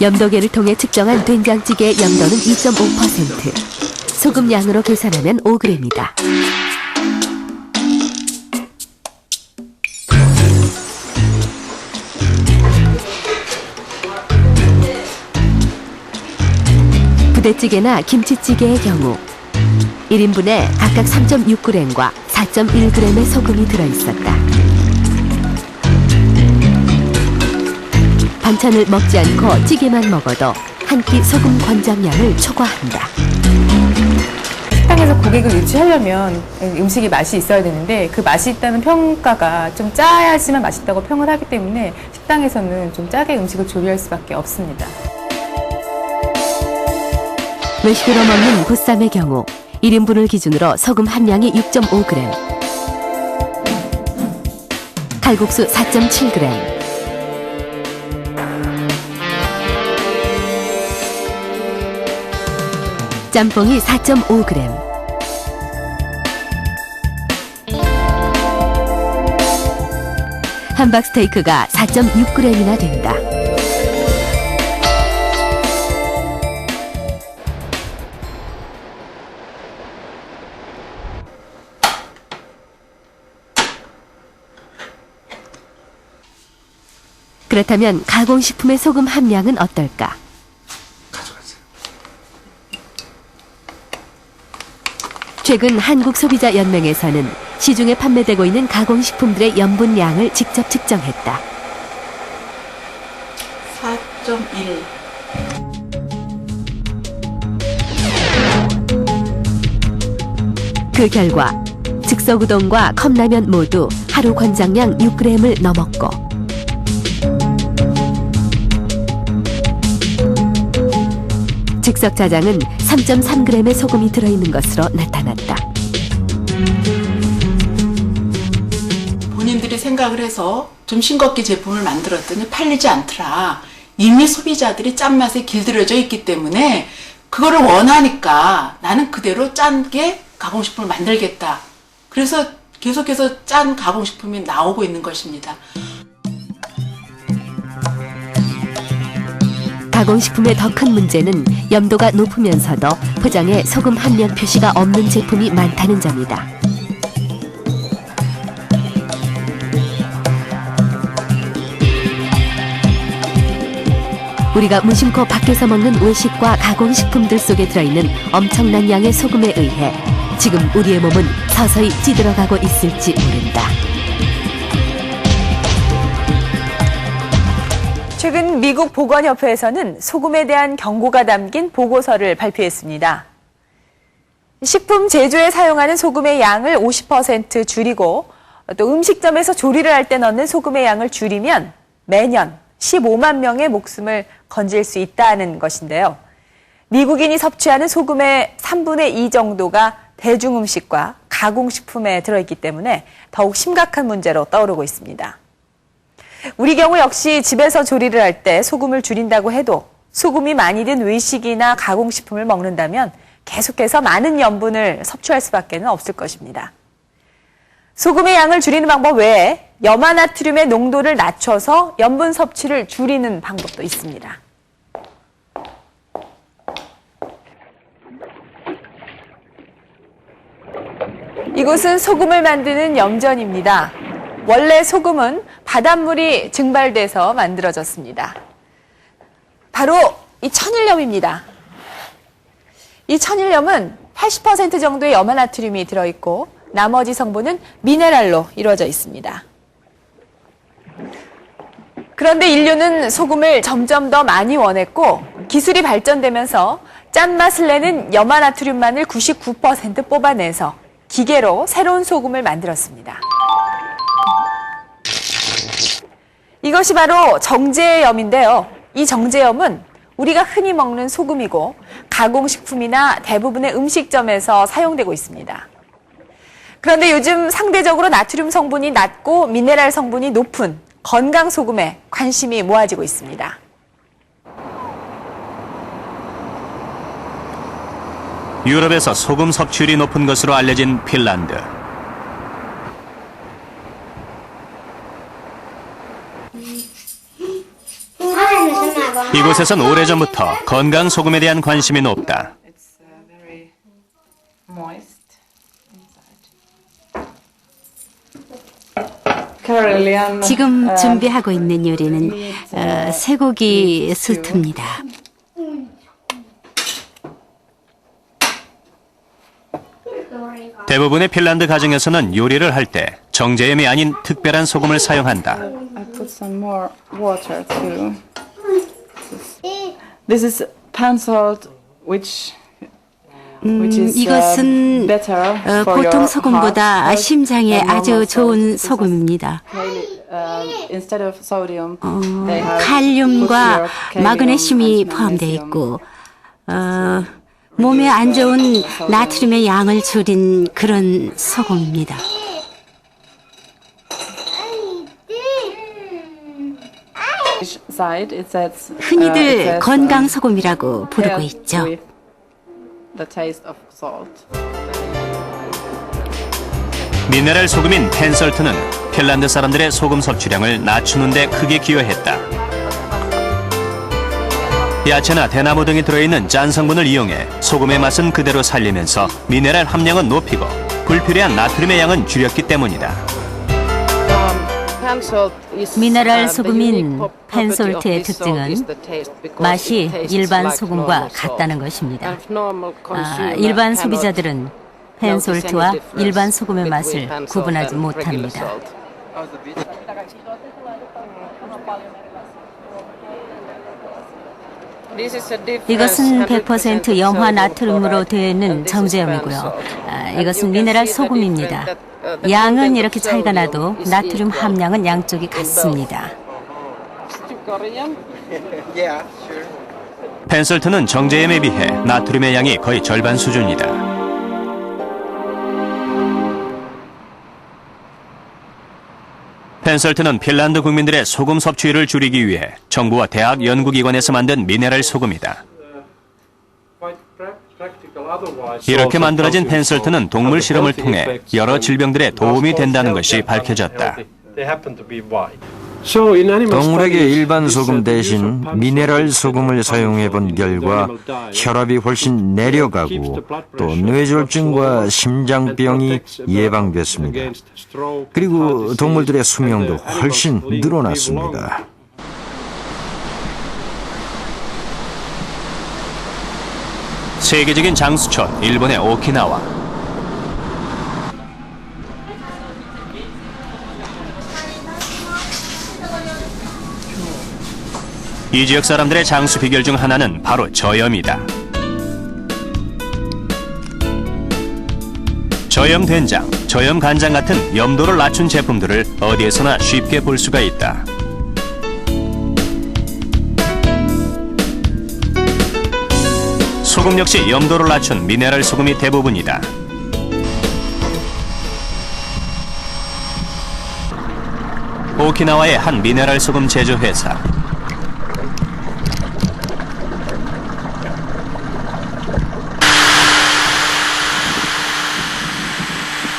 염도계를 통해 측정한 된장찌개의 염도는 2.5%. 소금 양으로 계산하면 5g이다. 부대찌개나 김치찌개의 경우 1인분에 각각 3.6g과 4.1g의 소금이 들어있었다. 반찬을 먹지 않고 찌개만 먹어도 한 끼 소금 권장량을 초과한다. 식당에서 고객을 유치하려면 음식이 맛이 있어야 되는데 그 맛이 있다는 평가가 좀 짜야지만 맛있다고 평을 하기 때문에 식당에서는 좀 짜게 음식을 조리할 수밖에 없습니다. 외식으로 먹는 보쌈의 경우 1인분을 기준으로 소금 함량이 6.5g, 칼국수 4.7g, 짬뽕이 4.5g, 함박스테이크가 4.6g이나 된다. 그렇다면 가공식품의 소금 함량은 어떨까? 최근 한국소비자연맹에서는 시중에 판매되고 있는 가공식품들의 염분량을 직접 측정했다. 4.1. 그 결과 즉석우동과 컵라면 모두 하루 권장량 6g을 넘었고 즉석짜장은 3.3g의 소금이 들어있는 것으로 나타났다. 본인들이 생각을 해서 좀 싱겁게 제품을 만들었더니 팔리지 않더라. 이미 소비자들이 짠맛에 길들여져 있기 때문에 그거를 원하니까 나는 그대로 짠게 가공식품을 만들겠다. 그래서 계속해서 짠 가공식품이 나오고 있는 것입니다. 가공식품의 더 큰 문제는 염도가 높으면서도 포장에 소금 함량 표시가 없는 제품이 많다는 점이다. 우리가 무심코 밖에서 먹는 외식과 가공식품들 속에 들어있는 엄청난 양의 소금에 의해 지금 우리의 몸은 서서히 찌들어가고 있을지 모른다. 최근 미국 보건협회에서는 소금에 대한 경고가 담긴 보고서를 발표했습니다. 식품 제조에 사용하는 소금의 양을 50% 줄이고 또 음식점에서 조리를 할 때 넣는 소금의 양을 줄이면 매년 15만 명의 목숨을 건질 수 있다는 것인데요. 미국인이 섭취하는 소금의 3분의 2 정도가 대중음식과 가공식품에 들어있기 때문에 더욱 심각한 문제로 떠오르고 있습니다. 우리 경우 역시 집에서 조리를 할 때 소금을 줄인다고 해도 소금이 많이 든 외식이나 가공식품을 먹는다면 계속해서 많은 염분을 섭취할 수밖에 없을 것입니다. 소금의 양을 줄이는 방법 외에 염화나트륨의 농도를 낮춰서 염분 섭취를 줄이는 방법도 있습니다. 이곳은 소금을 만드는 염전입니다. 원래 소금은 바닷물이 증발돼서 만들어졌습니다. 바로 이 천일염입니다. 이 천일염은 80% 정도의 염화나트륨이 들어있고 나머지 성분은 미네랄로 이루어져 있습니다. 그런데 인류는 소금을 점점 더 많이 원했고 기술이 발전되면서 짠맛을 내는 염화나트륨만을 99% 뽑아내서 기계로 새로운 소금을 만들었습니다. 이것이 바로 정제염인데요. 이 정제염은 우리가 흔히 먹는 소금이고 가공식품이나 대부분의 음식점에서 사용되고 있습니다. 그런데 요즘 상대적으로 나트륨 성분이 낮고 미네랄 성분이 높은 건강 소금에 관심이 모아지고 있습니다. 유럽에서 소금 섭취율이 높은 것으로 알려진 핀란드. 안에는 정말 이곳에선 오래전부터 건강 소금에 대한 관심이 높다. It's very moist inside. 지금 준비하고 있는 요리는 쇠고기 수트입니다. 대부분의 핀란드 가정에서는 요리를 할 때 정제염이 아닌 특별한 소금을 사용한다. I put some more water too. This is pan salt, which is 이것은 better for 보통 your 소금보다 heart 심장에 than 아주 normal 좋은 salt. This is 소금입니다. instead of sodium, they have put 칼륨과 your kalium 마그네슘이 and 포함되어 magnesium. 있고 몸에 안 좋은 나트륨의 양을 줄인 그런 소금입니다. Side, it says, 흔히들 it says, 건강 소금이라고 부르고 paired 있죠. with the taste of salt. 미네랄 소금인 펜설트는 핀란드 사람들의 소금 섭취량을 낮추는 데 크게 기여했다. 야채나 대나무 등이 들어있는 짠 성분을 이용해 소금의 맛은 그대로 살리면서 미네랄 함량은 높이고 불필요한 나트륨의 양은 줄였기 때문이다. 미네랄 소금인 펜솔트의 특징은 맛이 일반 소금과 같다는 것입니다. 일반 소비자들은 펜솔트와 일반 소금의 맛을 구분하지 못합니다. 이것은 100% 염화 나트륨으로 되어 있는 정제염이고요. 이것은 미네랄 소금입니다. 양은 이렇게 차이가 나도 나트륨 함량은 양쪽이 같습니다. 펜설트는 정제염에 비해 나트륨의 양이 거의 절반 수준이다. 펜설트는 핀란드 국민들의 소금 섭취율을 줄이기 위해 정부와 대학 연구기관에서 만든 미네랄 소금이다. 이렇게 만들어진 펜설트는 동물 실험을 통해 여러 질병들에 도움이 된다는 것이 밝혀졌다. 동물에게 일반 소금 대신 미네랄 소금을 사용해 본 결과 혈압이 훨씬 내려가고 또 뇌졸중과 심장병이 예방됐습니다. 그리고 동물들의 수명도 훨씬 늘어났습니다. 세계적인 장수촌 일본의 오키나와. 이 지역 사람들의 장수 비결 중 하나는 바로 저염이다. 저염 된장, 저염 간장 같은 염도를 낮춘 제품들을 어디에서나 쉽게 볼 수가 있다. 소금 역시 염도를 낮춘 미네랄 소금이 대부분이다. 오키나와의 한 미네랄 소금 제조 회사.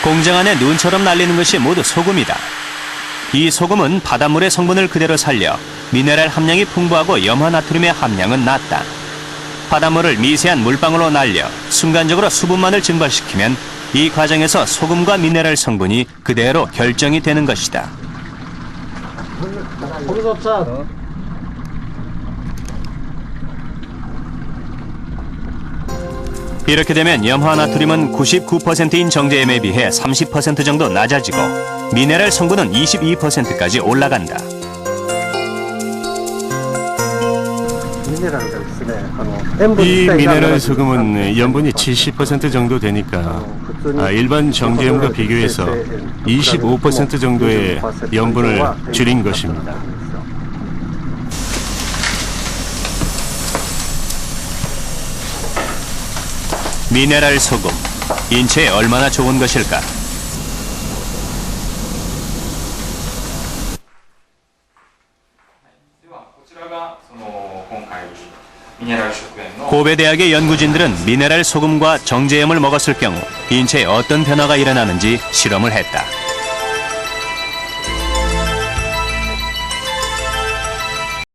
공장 안에 눈처럼 날리는 것이 모두 소금이다. 이 소금은 바닷물의 성분을 그대로 살려 미네랄 함량이 풍부하고 염화 나트륨의 함량은 낮다. 바닷물을 미세한 물방울로 날려 순간적으로 수분만을 증발시키면 이 과정에서 소금과 미네랄 성분이 그대로 결정이 되는 것이다. 이렇게 되면 염화 나트륨은 99%인 정제염에 비해 30% 정도 낮아지고 미네랄 성분은 22%까지 올라간다. 이 미네랄 소금은 염분이 70% 정도 되니까 일반 정제염과 비교해서 25% 정도의 염분을 줄인 것입니다. 미네랄 소금, 인체에 얼마나 좋은 것일까? 고베 대학의 연구진들은 미네랄 소금과 정제염을 먹었을 경우 인체에 어떤 변화가 일어나는지 실험을 했다.